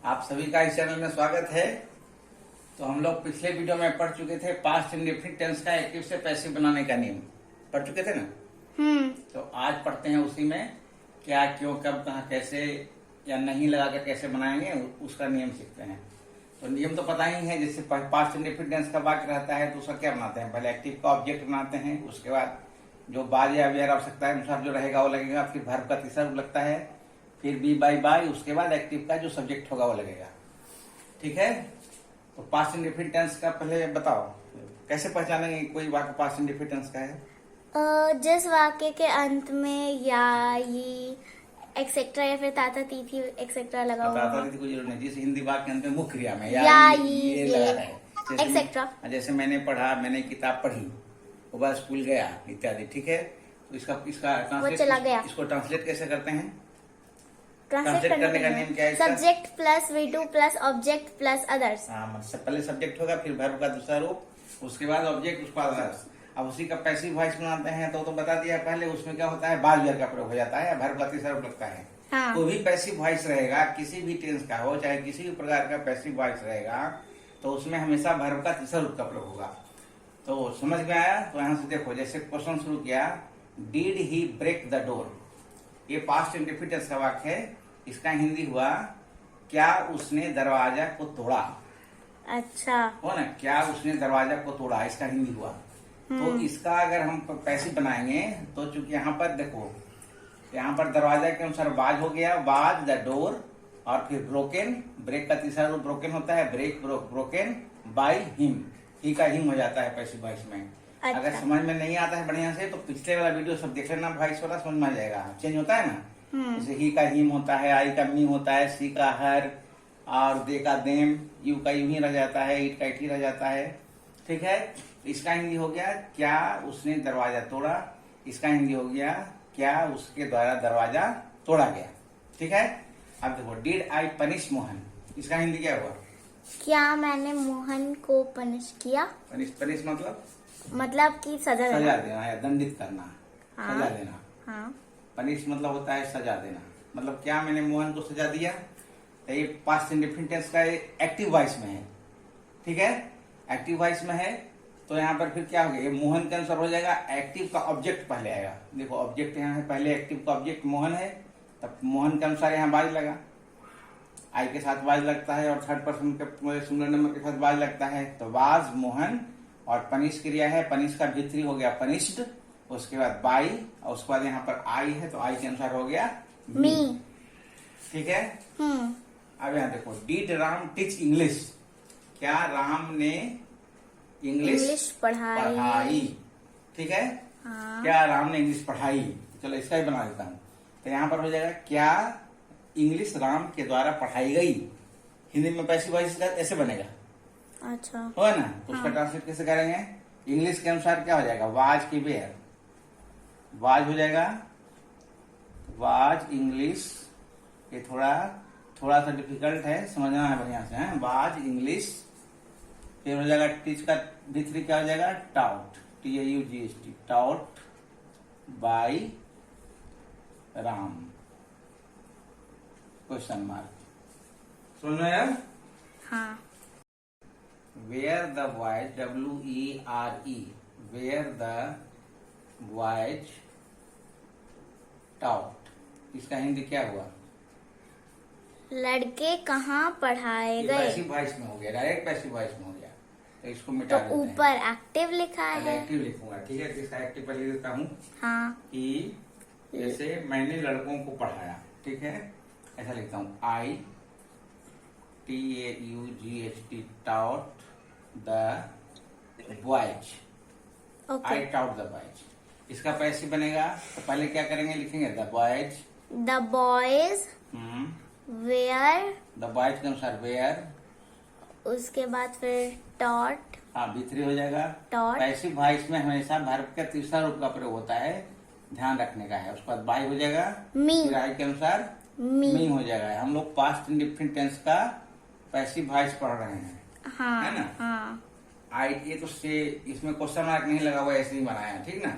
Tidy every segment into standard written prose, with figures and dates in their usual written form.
आप सभी का इस चैनल में स्वागत है। तो हम लोग पिछले वीडियो में पढ़ चुके थे पास्ट इंडेफिनिट टेंस का एक्टिव से पैसिव बनाने का नियम पढ़ चुके थे ना। तो आज पढ़ते हैं उसी में क्या, क्यों, कब, कहाँ, कैसे या नहीं लगाकर कैसे बनाएंगे उसका नियम सीखते हैं। तो नियम तो पता ही है, जैसे पास्ट इंडेफिनिट टेंस का वाक्य रहता है तो उसका क्या बनाते हैं, पहले एक्टिव का ऑब्जेक्ट बनाते हैं, उसके बाद जो बाद या वेयर आवश्यकता है अनुसार जो रहेगा वो लगेगा, फिर वर्ब का तीसरा रूप लगता है, फिर बी बाय, उसके बाद एक्टिव का जो सब्जेक्ट होगा वो लगेगा। ठीक है। तो पास्ट इंडेफिनिट टेंस का पहले बताओ कैसे पहचानेंगे कोई वाक्य पास्ट इंडेफिनिट टेंस का है। जिस वाक्य के अंत में या, ये, एक्सेट्रा या फिर ताता तीथी एक्सेट्रा लगा हुआ ताता तीथी को जरूर नहीं, जिस हिंदी वाक्य के अंत में मुख्य क्रिया में या ये लगा है एक्सेट्रा। जैसे मैंने पढ़ा, मैंने किताब पढ़ी, वो बाद स्कूल गया इत्यादि। ठीक है। तो इसका वो चला गया। इसको ट्रांसलेट कैसे करते हैं, ट्रांसलेट करने का नियम क्या है, subject plus V2 plus object plus others. हाँ, पहले सब्जेक्ट होगा, फिर वर्ब का दूसरा रूप, उसके बाद ऑब्जेक्ट, उसके बाद अदर्स। अब उसी का पैसिव वॉइस बनाते हैं तो बता दिया पहले, उसमें क्या होता है, बाद वेयर का प्रयोग हो जाता है, वर्ब का तीसरा रूप लगता है। हाँ। कोई भी पैसिव वॉइस रहेगा, किसी भी टेंस का हो, चाहे किसी भी प्रकार का पैसिव वॉइस रहेगा, तो उसमें हमेशा वर्ब का तीसरा रूप का प्रयोग होगा। तो समझ में आया। तो यहाँ से देखो, जैसे क्वेश्चन शुरू किया, did he break the door, ये पास्ट इंडेफिनिट टेंस का वाक्य है। इसका हिंदी हुआ क्या उसने दरवाजा को तोड़ा। अच्छा, हो ना, क्या उसने दरवाजा को तोड़ा, इसका हिंदी हुआ। तो इसका अगर हम पैसिव बनाएंगे तो चूंकि यहाँ पर देखो, यहाँ पर दरवाजा के अनुसार वाज हो गया, वाज द डोर, और फिर ब्रोकन, ब्रेक का तीसरा रूप ब्रोकन होता है, ब्रेक ब्रोकन बाय हिम, ही का हिम हो जाता है पैसिव वॉइस में। अच्छा। अगर समझ में नहीं आता है बढ़िया से तो पिछले वाला वीडियो सब देख लेना, वॉइस वाला समझ में आ जाएगा। चेंज होता है ना, जैसे ही का हिम होता है, आई का मी होता है, सी का हर, और दे का देम, यू का यू ही रह जाता है, इट का इट ही रह जाता है। ठीक है। इसका हिंदी हो गया क्या उसने दरवाजा तोड़ा, इसका हिंदी हो गया क्या उसके द्वारा दरवाजा तोड़ा गया। ठीक है। अब देखो, डिड आई पनिश मोहन, इसका हिंदी क्या हुआ, क्या मैंने मोहन को पनिश किया। पनिश मतलब कि सजा देना या दंडित करना। हाँ। सजा देना। हाँ। पनिश मतलब होता है सजा देना, मतलब क्या मैंने मोहन को सजा दिया। तो ये पास्ट इंडेफिनिट टेंस का एक्टिव वॉइस में है। ठीक है। एक्टिव वॉइस में है तो यहाँ पर फिर क्या हो गया, ये मोहन के अनुसार हो जाएगा, एक्टिव का ऑब्जेक्ट पहले आएगा। देखो ऑब्जेक्ट यहाँ है, पहले एक्टिव का ऑब्जेक्ट मोहन है, तब मोहन के अनुसार यहाँ बाज लगा, आई के साथ बाज लगता है, और थर्ड पर्सन के सिंगुलर नंबर के साथ बाज लगता है। तो वाज मोहन, और पनिश क्रिया है, पनिश का भित्री हो गया पनिश्ड, उसके बाद बाई, और उसके बाद यहाँ पर आई है तो आई के अनुसार हो गया मी। ठीक है। अब यहाँ देखो, डिड राम टीच इंग्लिश, क्या राम ने इंग्लिश पढ़ाई। ठीक है। हाँ। क्या राम ने इंग्लिश पढ़ाई। चलो इसका ही बना देता हूँ। तो यहाँ पर हो जाएगा क्या इंग्लिश राम के द्वारा पढ़ाई गई। हिंदी में पैसिव वॉइस ऐसे बनेगा। अच्छा, हो ना। तो उसका ट्रांसलेट कैसे करेंगे, इंग्लिश के अनुसार क्या हो जाएगा, वाज की वेयर, वाज हो जाएगा, वाज इंग्लिश, ये थोड़ा सा डिफिकल्ट है, समझना है बढ़िया से, है। वाज इंग्लिश, फिर हो जाएगा टीच का भित्री क्या हो जाएगा, taught, TAUGHT, taught by Ram, question mark. सुन रहे हैं। हाँ। Were the boys, WERE, were the boys taught, इसका हिंदी क्या हुआ, लड़के कहाँ पढ़ाए गए। पैसिव वॉइस में हो गया, डायरेक्ट पैसिव वॉइस में हो गया। तो इसको मिटा तो देते हैं। ऊपर एक्टिव लिखा है। एक्टिव लिखूंगा। ठीक है। इसका एक्टिव पहले देता हूँ हाँ। कि जैसे मैंने लड़कों को पढ़ाया। ठीक है। ऐसा लिखता हूँ, I TAUGHT taught the boys, I taught the boys। इसका पैसिव बनेगा तो पहले क्या करेंगे, लिखेंगे the boys, the boys were, the boys के अनुसार वेयर, उसके बाद फिर टॉट, हाँ भित्री हो जाएगा। टॉट। पैसिव वॉइस में हमेशा वर्ब का तीसरा रूप का प्रयोग होता है, ध्यान रखने का है। उसके बाद बाई हो जाएगा, मी, फिर आई के अनुसार मी हो जाएगा। हम लोग पास्ट इंडेफिनिट टेंस का पैसिव वॉइस पढ़ रहे हैं। हाँ, है ना। हाँ। आई, ये तो से इसमें क्वेश्चन मार्क नहीं लगा हुआ, ऐसे ही बनाया। ठीक ना,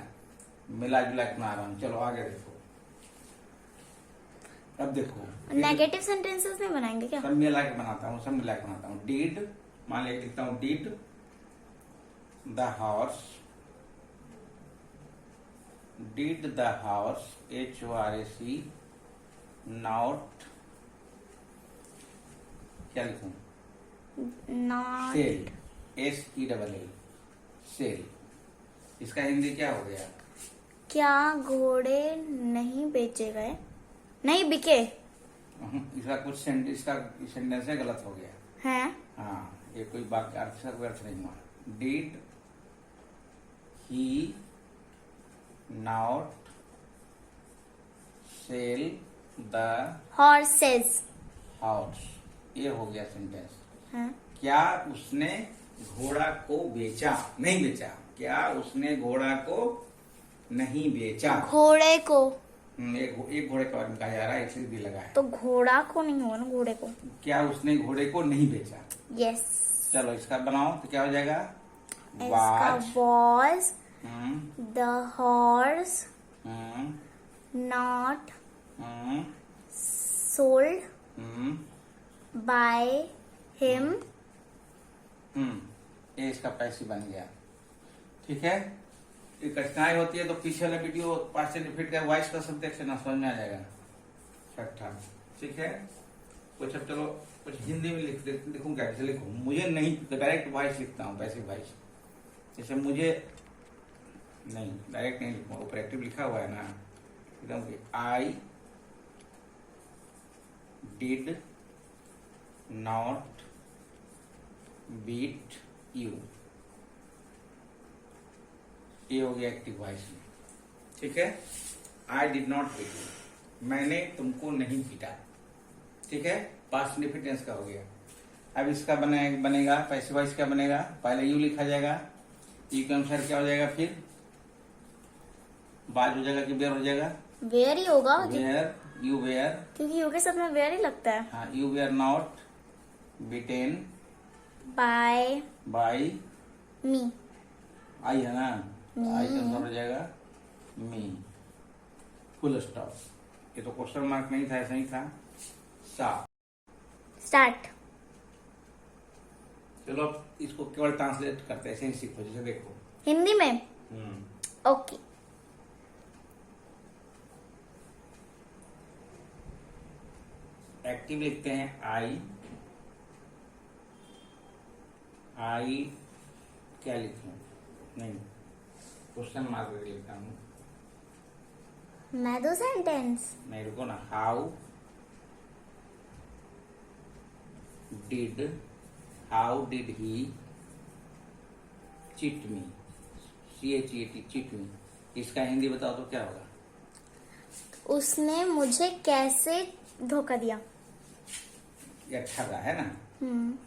मिला जुला के बना रहा हूँ। चलो आगे देखो, अब देखो नेगेटिव सेंटेंसेस नहीं बनाएंगे क्या? सब मिला के बनाता हूँ, सब मिला के बनाता हूँ। डिड, मान लिया लिखता हूँ did the horse, did the horse HORSE not, क्या लिखूं? Not sell, SELL sell. इसका हिंदी क्या हो गया? क्या घोड़े नहीं बेचे गए, नहीं बिके इसका कुछ इसका सेंटेंस है गलत हो गया हैं? हाँ, ये कोई वाक्य अर्थ का कोई अर्थ नहीं हुआ। Did he not sell the horses house, ये हो गया सेंटेंस। हैं? क्या उसने घोड़ा को बेचा, नहीं बेचा, क्या उसने घोड़ा को नहीं बेचा। घोड़े को, एक घोड़े के बारे में कहा जा रहा है, एक भी लगा है, तो घोड़ा को नहीं होगा ना, घोड़े को। क्या उसने घोड़े को नहीं बेचा। यस। चलो इसका बनाओ तो क्या हो जाएगा? इसका was the horse not sold by him. ये इसका पैसे बन गया। ठीक है, ये कठिनाई होती है तो पीछे वाला वीडियो 5 से रिपीट का वॉइस का सब देख लेना, समझ में आ जाएगा। छठा, ठीक है। कुछ अब चलो कुछ हिंदी में लिखूं, कैसे लिखूं? मुझे नहीं, डायरेक्ट वॉइस लिखता हूँ, पैसिव वॉइस। जैसे मुझे नहीं, डायरेक्ट नहीं लिखूंगा, ऑपरेटिव लिखा हुआ है ना एकदम। I did not beat you, ये हो गया एक्टिव वॉइस में। ठीक है, I did not beat you, मैंने तुमको नहीं पीटा। ठीक है, पास्ट इंडेफिनिट टेंस का हो गया। अब इसका बनेगा पैसिव वॉइस क्या बनेगा? पहले यू लिखा जाएगा, यू के अनुसार क्या हो जाएगा? फिर बाज हो जाएगा कि वेयर हो जाएगा? वेयर ही होगा, वेयर, यू वेयर, क्योंकि यू के साथ में वेयर ही लगता है। हाँ, you were not beaten by me, I है ना, आई का अनुसार हो जाएगा मी, फुल स्टॉप। ये तो क्वेश्चन मार्क नहीं था, ऐसा ही था। स्टार्ट। चलो अब इसको केवल ट्रांसलेट करते हैं, ऐसे ही सीखो। जैसे देखो हिंदी में, ओके। एक्टिव लिखते हैं आई क्या लिखूं? नहीं, क्वेश्चन मार्क लिखता हूं मैं दो सेंटेंस। नहीं, रुको ना। How did he cheat me, CHEAT, cheat मी। इसका हिंदी बताओ तो क्या होगा? उसने मुझे कैसे धोखा दिया। ये ठगा है ना,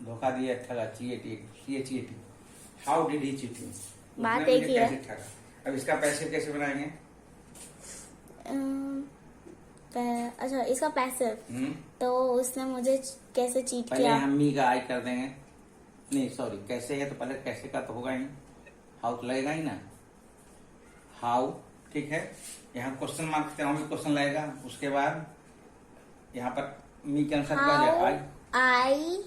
धोखा दिया, ठगा, CHEAT। How did he cheat मी, बात एक ही है। कैसे ठगा। अब इसका पैसिव कैसे बनाएंगे? अच्छा, इसका पैसिव, तो उसने मुझे कैसे चीट पहले किया। हम मी का आई कर देंगे। नहीं सॉरी, कैसे है तो पहले कैसे का तो होगा ही, हाउ तो लगेगा ही ना। हाउ, ठीक है। यहाँ क्वेश्चन मार्क की तरह भी क्वेश्चन लगेगा। उसके बाद यहाँ पर मी के अनुसार क्या हो जाएगा? आई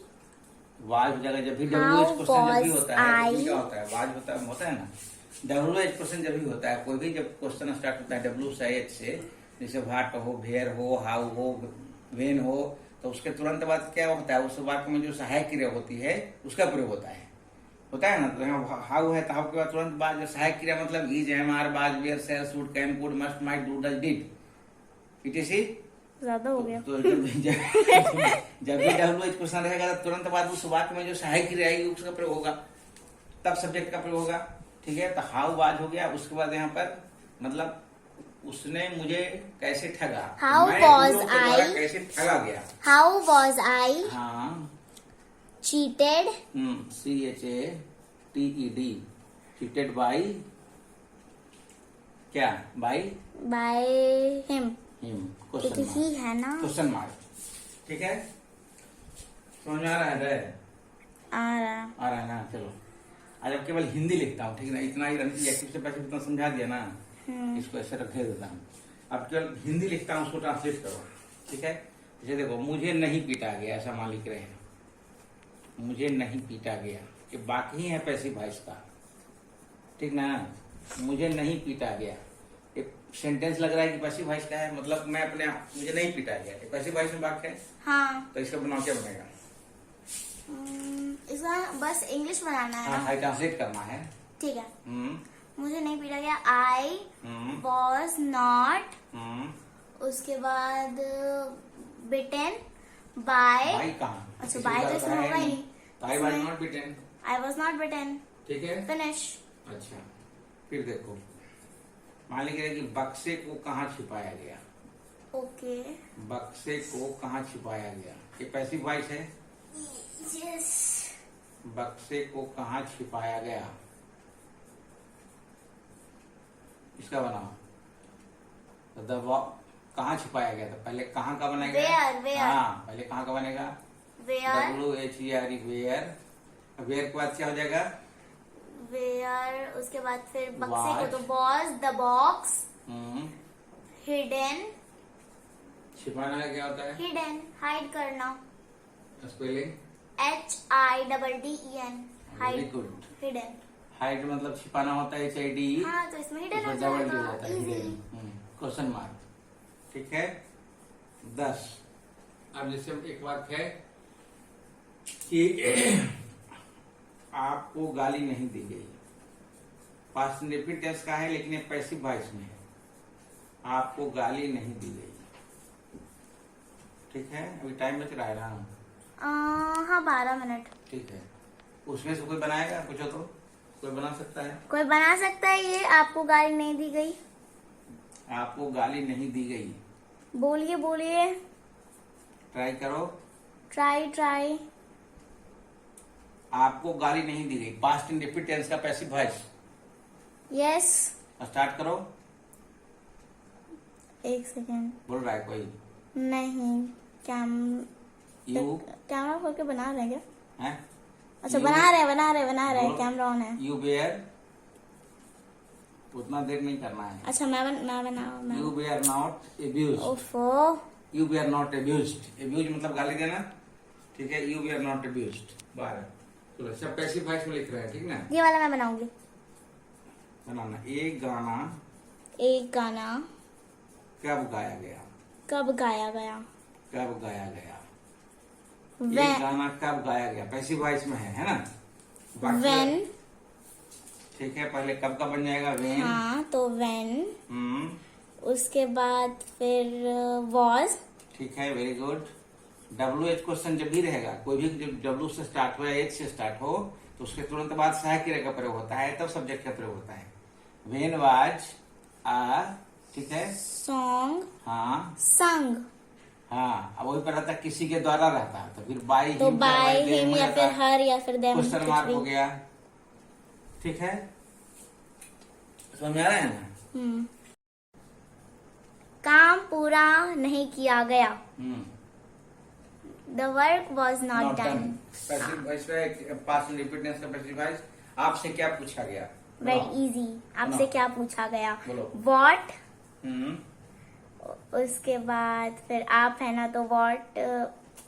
वाज हो जाएगा। जब भी WH क्वेश्चन जब भी होता है तो क्या होता है? वाज होता है ना। WH क्वेश्चन जब भी होता है, कोई भी जब क्वेश्चन स्टार्ट होता है W से H से, जैसे व्हाट हो, वेयर हो, हाउ हो, व्हेन हो, तो उसके तुरंत बाद क्या होता है? उस वाक्य में जो सहायक क्रिया होती है उसका प्रयोग होता है ना। तो यहाँ हाउ है तो हाउ के बाद तुरंत बाद जो सहायक क्रिया मतलब is, am, are, was, were, shall, should, can, could, must, might, do, does, did, etc. ज्यादा हो गया। तो जब भी WH क्वेश्चन रहेगा तो तुरंत बाद उस वाक्य में जो सहायक क्रिया आएगी उसका प्रयोग होगा, तब सब्जेक्ट का प्रयोग होगा। ठीक है, तो हाउ वाज हो गया। उसके बाद यहाँ पर मतलब उसने मुझे कैसे ठगा, हाउ वॉज आई, कैसे ठगा गया। हाउ वॉज आई हाँ, चीटेड, CHATED, चीटेड बाई क्या? बाई हिम, क्योंकि ही है ना। Question mark. ठीक है, समझ में आ रहा है? आ रहा है ना। चलो आज अब केवल हिंदी लिखता हूँ, ठीक है ना। इतना ही एक्टिव से पैसे इतना समझा दिया ना, इसको ऐसे रख देता हूँ। अब केवल हिंदी लिखता हूँ, उसको ट्रांसलेट करो। ठीक है, जैसे देखो मुझे नहीं पीटा गया, ऐसा मान लिख रहे हैं, मुझे नहीं पीटा गया, ये बाकी है पैसिव वॉइस का, ठीक ना। मुझे नहीं पीटा गया, ये सेंटेंस लग रहा है कि पैसिव वॉइस का है, मतलब मैं अपने आप मुझे नहीं पीटा गया, ये पैसिव वॉइस में वाक्य है। हाँ, तो इसका बनाओ क्या बनेगा? इसका बस इंग्लिश बनाना है हाँ, ना? हाई ट्रांसलेट करना है। ठीक है। हम्म मुझे नहीं पीटा गया, आई हम्म वॉज नॉट, हम्म उसके बाद बिटेन बाय, भाई कहाँ? अच्छा बाय तो इसमें होगा ही नहीं, I was not beaten, I was not beaten, ठीक है। फिनिश। अच्छा, फिर देखो मान लीजिए कि बक्से को कहाँ छिपाया गया, ओके, बक्से को कहाँ छिपाया गया, ये पैसिव वॉइस है। यस, बक्से को कहाँ छिपाया गया, इसका बनाओ। तो कहाँ छिपाया गया, तो पहले कहाँ का बनेगा? वेयर, हाँ, पहले कहाँ का बनेगा? Where, WHERE, where. वेयर के बाद क्या हो जाएगा? वेयर, उसके बाद फिर बक्से Was. को तो was the box, hmm, hidden, छिपाना का क्या होता है? हिडन हाइड करना, spelling? HIDDEN, very hide, good. Hidden. Hide मतलब छिपाना होता है, HID। हाँ, तो इसमें हिडन हो डबल डी जाएगा, होता है, इजी। क्वेश्चन मार्क, ठीक है। 10। अब जैसे एक बात है कि आपको गाली नहीं दी गई, पास्ट इंडेफिनिट टेंस का है लेकिन ये पैसिव वॉइस में है, आपको गाली नहीं दी गई, ठीक है। अभी टाइम बच रहा है ना? हाँ, 12 मिनट। ठीक है, उसमें से कोई बनाएगा? पूछो तो, कोई बना सकता है? कोई बना सकता है ये, आपको गाली नहीं दी गई? आपको गाली नहीं दी गई, बोलिए बोलिए, ट्राई करो। ट्राई। आपको गाली नहीं दी गई, पास्ट इंडेफिनिट टेंस का पैसिव वॉइस। यस, स्टार्ट करो। 1 सेकेंड, बोल रहा है कोई? नहीं, यू कैमरा खोल के बना रहे हैं क्या? है? अच्छा, You- बना रहे, बोलो। कैमरा ऑन है। यू वेयर, उतना देर नहीं करना है। अच्छा, मैं यू वेयर नॉट एब्यूज, ओफो, you were not abuse, abuse मतलब गाली देना, ठीक है। You were not abuse. 12। चलो, सब पैसिव वॉइस में लिख रहे हैं, ठीक ना। ये वाला मैं बनाऊंगी। बनाना। एक गाना एक गाना कब गाया गया, कब गाया गया? कब गाया गया, एक When, गाना कब गाया गया, पैसिव वॉइस में है ना। बाकी- when, ठीक है, पहले कब का बन जाएगा? वेन। हाँ, तो when, हम्म, उसके बाद फिर was, ठीक है, वेरी गुड। WH क्वेश्चन जब भी रहेगा, कोई भी जब W से स्टार्ट हो या H से स्टार्ट हो, तो उसके तुरंत बाद सहायक क्रिया का प्रयोग होता है, तब सब्जेक्ट का प्रयोग होता है। वेन वाज आ, ठीक है। song, हाँ sung, हाँ, अब वही पर रहता है, किसी के द्वारा रहता है, तो फिर बाय तो by him या फिर her या फिर them, क्वेश्चन कुछ मार्क भी। हो गया, ठीक है। समझ आ रहा है ना? काम पूरा नहीं किया गया, हम्म, the work was not Not done. done. Passive voice में पास्ट इंडिफिनिट का पैसिव वॉइस। आपसे क्या पूछा गया? Very बताओ। easy. आपसे बनाओ। क्या पूछा गया? बोलो। What, हम्म, उसके बाद फिर आप है ना, तो what,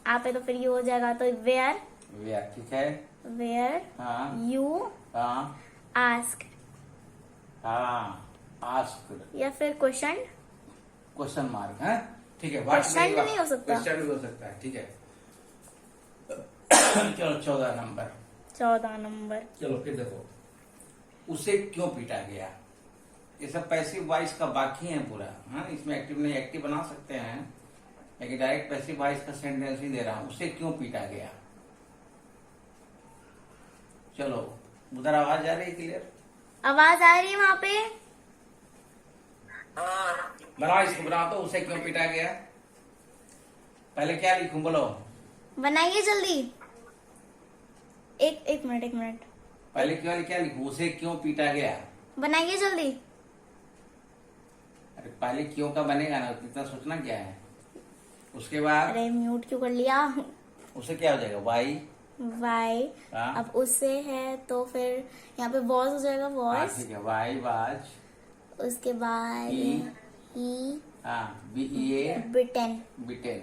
आप है तो फिर ये हो जाएगा, तो where, वेयर, ठीक है। where, हाँ you हाँ asked, हाँ, आस्क्ड, या फिर क्वेश्चन, क्वेश्चन मार्क है, ठीक है। Question भी नहीं हो सकता। क्वेश्चन भी हो सकता है, ठीक है। चलो 14 नंबर। 14 नंबर। चलो फिर देखो, उसे क्यों पीटा गया, ये सब पैसिव वॉइस का बाकी है पूरा। हाँ, इसमें एक्टिव नहीं, एक्टिव बना सकते हैं, लेकिन डायरेक्ट पैसिव वॉइस का सेंटेंस ही दे रहा हूं। उसे क्यों पीटा गया, चलो उधर आवाज आ रही है क्लियर? आवाज आ रही है वहां पे? बनाओ, इसको बनाओ तो, उसे क्यों पीटा गया। पहले क्या लिखूं, बोलो। बनाइए जल्दी। एक मिनट, पहले क्या लिखूं, उसे क्यों पीटा गया। बनाइए जल्दी। अरे पहले क्यों का बनेगा ना, इतना सोचना क्या है। उसके बाद अरे म्यूट क्यों कर लिया? उसे क्या हो जाएगा, वाई। वाई, हाँ। अब उससे है तो फिर यहाँ पे वॉज हो जाएगा, हाँ, वॉज। ठीक है, वाई वाज। उसके बाद He. ही, हाँ, BEA बिटेन। बिटेन,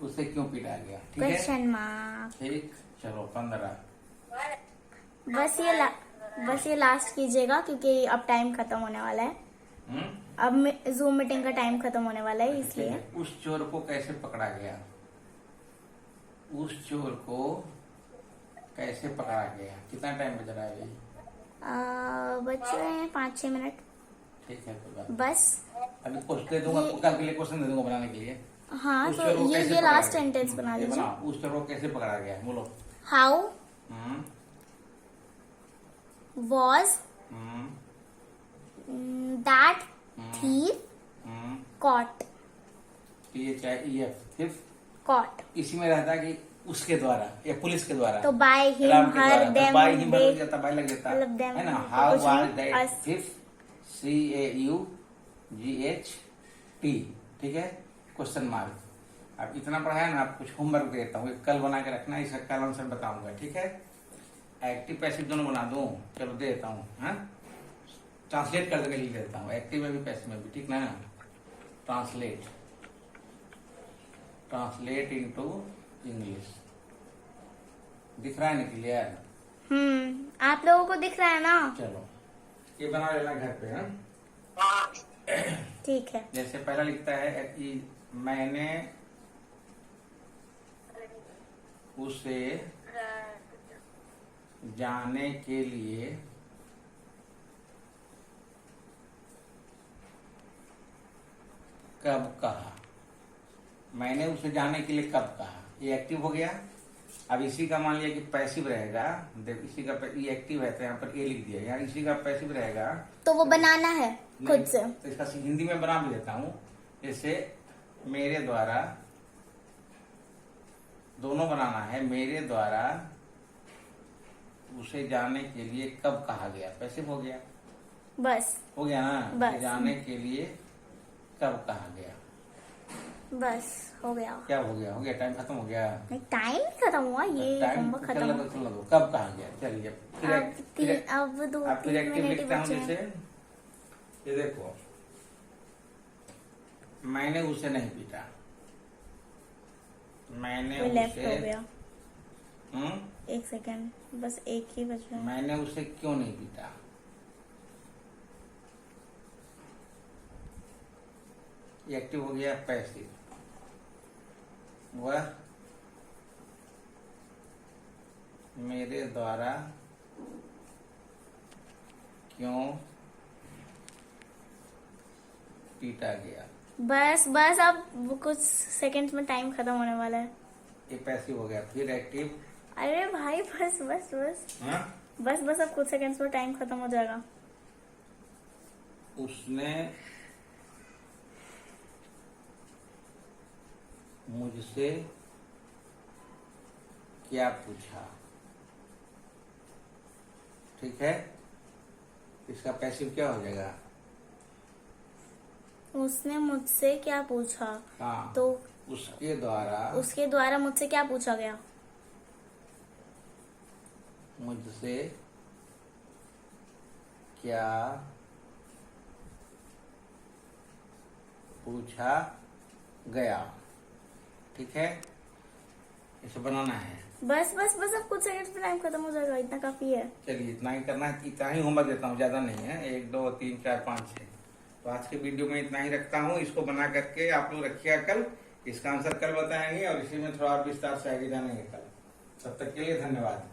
उसे क्यों पीटा गया? ठीक है, क्वेश्चन मार्क। ठीक। चलो 15। बस ये लास्ट कीजिएगा क्योंकि अब टाइम खत्म होने वाला है। अब जूम मीटिंग का टाइम खत्म होने वाला है, इसलिए। ठीक है। उस चोर को कैसे पकड़ा गया? उस चोर को कैसे पकड़ा गया? कितना टाइम बच रहा है अभी? बच्चे 5-6 मिनट। ठीक है, कोई बात नहीं। बस अभी क्वेश्चन दे दूंगा, कल के लिए क्वेश्चन दे दूंगा बनाने के लिए। हाँ, उस तो चोर को कैसे ये पकड़ा लास्ट गया? सेंटेंस बना ये लीजिए। बनाओ, उस चोर को कैसे पकड़ा गया? बोलो। How hmm was hmm that hmm, thief hmm, caught. THIEF, thief. Caught इसी में रहता है कि उसके द्वारा या पुलिस के द्वारा। तो बाय हिम, राम के हर, द्वारा, तो देम, बाय हिम दे, लग जाता, बाय लग जाता मतलब them, है ना। तो हाउ कुछ वाज नहीं, दैट us। Thief, CAUGHT। ठीक है, क्वेश्चन मार्क। अब इतना पढ़ा है ना, आप कुछ होमवर्क देता हूँ, कल बना के रखना, इसका कल आंसर बताऊंगा। ठीक है, एक्टिव पैसिव दोनों बना दूं, चलो दे देता हूँ। ट्रांसलेट कर देने लिख देता हूँ, एक्टिव में भी पैसिव में भी। ठीक ना, ट्रांसलेट इनटू इंग्लिश। दिख रहा है ना क्लियर? आप लोगों को दिख रहा है ना? चलो ये बना लेना घर पे। ठीक है। जैसे पहला लिखता है कि मैंने उसे जाने के लिए कब कहा। मैंने उसे जाने के लिए कब कहा, ये एक्टिव हो गया। अब इसी का मान लिया कि पैसिव रहेगा। देख, इसी का ये एक्टिव है तो यहाँ पर ए लिख दिया, यहाँ इसी का पैसिव रहेगा तो वो बनाना है खुद से। तो इसका हिंदी में बना भी देता हूँ। जैसे मेरे द्वारा, दोनों बनाना है। मेरे द्वारा उसे जाने के लिए कब कहा गया, पैसिव हो गया। बस हो गया ना, बस। उसे जाने के लिए कब कहा गया। बस हो गया। क्या हो गया? हो गया, टाइम खत्म हो गया। नहीं, टाइम खत्म हुआ, ये टाइम होमवर्क खत्म हुआ। चल दो, कब कहा गया। चलिए अब 2-3 एक्टिव मिनट ही लिखता हूँ। बचे जैसे हैं। ये देखो, मैंने उसे नहीं पीटा। मैंने कोई लेफ्ट हो उसे गया। 1 सेकेंड, बस एक ही बच रहा है। मैंने उसे क्यों नहीं पीटा। ये एक्टिव हो गया, पैसिव। वह मेरे द्वारा क्यों पीटा गया। बस अब वो कुछ सेकंड्स में टाइम खत्म होने वाला है। ये पैसिव हो गया। फिर एक्टिव। अरे भाई, बस बस अब कुछ सेकंड्स में टाइम खत्म हो जाएगा। उसने मुझसे क्या पूछा। ठीक है, इसका पैसिव क्या हो जाएगा? उसने मुझसे क्या पूछा। हाँ, तो उसके द्वारा मुझसे क्या पूछा गया। मुझसे क्या पूछा गया। ठीक है, इसे बनाना है। बस अब कुछ सेकंड्स में टाइम खत्म हो जाएगा, इतना काफी है। चलिए इतना ही करना है, इतना ही होमवर्क देता हूँ, ज्यादा नहीं है। 1 2 3 4 5 6। तो आज के वीडियो में इतना ही रखता हूँ। इसको बना करके आप लोग रखिएगा, कल इसका आंसर कल बताएंगे और इसी में थोड़ा और विस्तार से आगे जानेंगे कल। तब तक के लिए धन्यवाद।